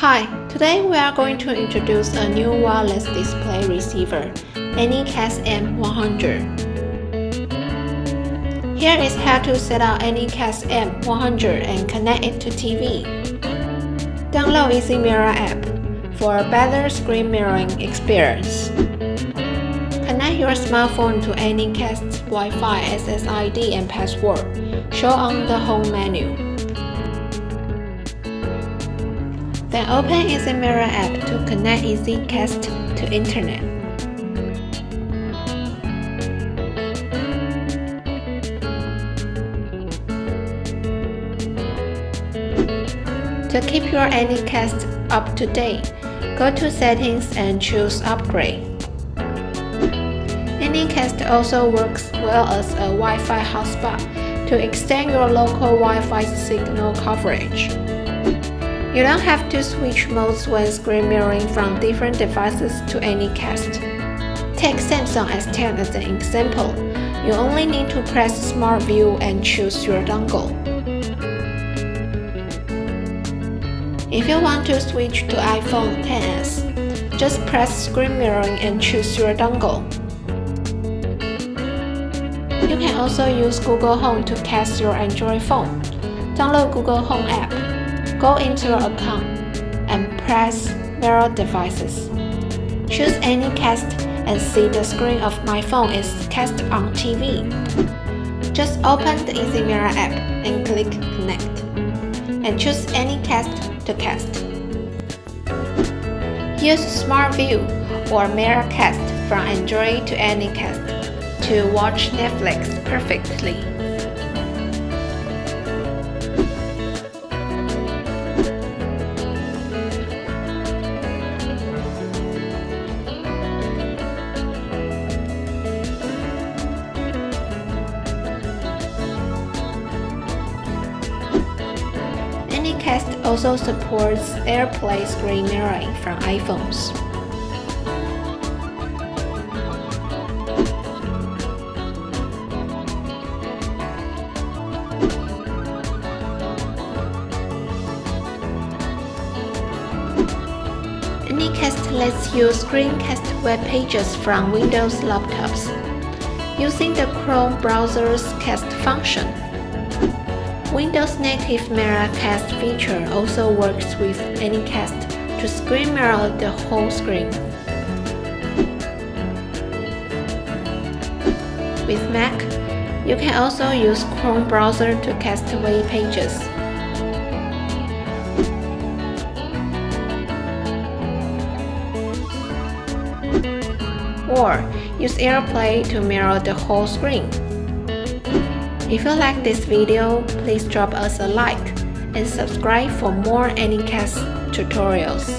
Hi, today we are going to introduce a new wireless display receiver, AnyCast M100. Here is how to set up AnyCast M100 and connect it to TV. Download EZMira app for a better screen mirroring experience. Connect your smartphone to AnyCast's Wi-Fi SSID and password, shown on the home menu. Then open EZMira app to connect EZCast to internet. To keep your AnyCast up to date, go to Settings and choose Upgrade. AnyCast also works well as a Wi-Fi hotspot to extend your local Wi-Fi signal coverage. You don't have to switch modes when screen mirroring from different devices to AnyCast. Take Samsung S10 as an example. You only need to press Smart View and choose your dongle. If you want to switch to iPhone XS, just press Screen Mirroring and choose your dongle. You can also use Google Home to cast your Android phone. Download Google Home app. Go into your account and press Mirror Devices. Choose AnyCast and see the screen of my phone is cast on TV. Just open the EZMira app and click Connect, and choose AnyCast to cast. Use Smart View or Miracast from Android to AnyCast to watch Netflix perfectly. AnyCast also supports AirPlay screen mirroring from iPhones. AnyCast lets you screencast web pages from Windows laptops using the Chrome browser's cast function. Windows native Miracast feature also works with AnyCast to screen mirror the whole screen. With Mac, you can also use Chrome browser to cast web pages. Or use AirPlay to mirror the whole screen. If you like this video, please drop us a like and subscribe for more AnyCast tutorials.